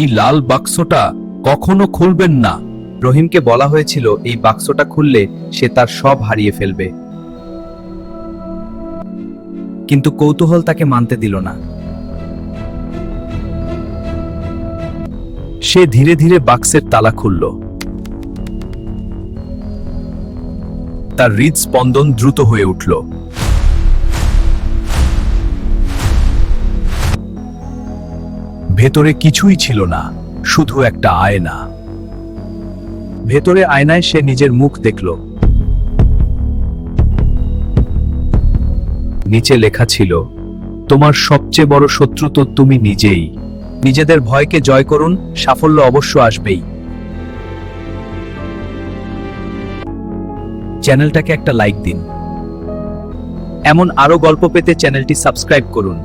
এই লাল বাক্সটা কখনো খুলবেন না। রহিমকে বলা হয়েছিল এই বাক্সটা খুললে সে তার সব হারিয়ে ফেলবে, কিন্তু কৌতূহল তাকে মানতে দিল না। সে ধীরে ধীরে বাক্সের তালা খুলল। তার হৃদস্পন্দন দ্রুত হয়ে উঠল। ভেতরে কিছুই ছিল না, শুধু একটা আয়না। ভেতরে আয়নায় সে নিজের মুখ দেখল। নিচে লেখা ছিল, তোমার সবচেয়ে বড় শত্রু তো তুমি নিজেই। নিজেদের ভয়কে জয় করুন, সাফল্য অবশ্য আসবেই। চ্যানেলটাকে একটা লাইক দিন। এমন আরো গল্প পেতে চ্যানেলটি সাবস্ক্রাইব করুন।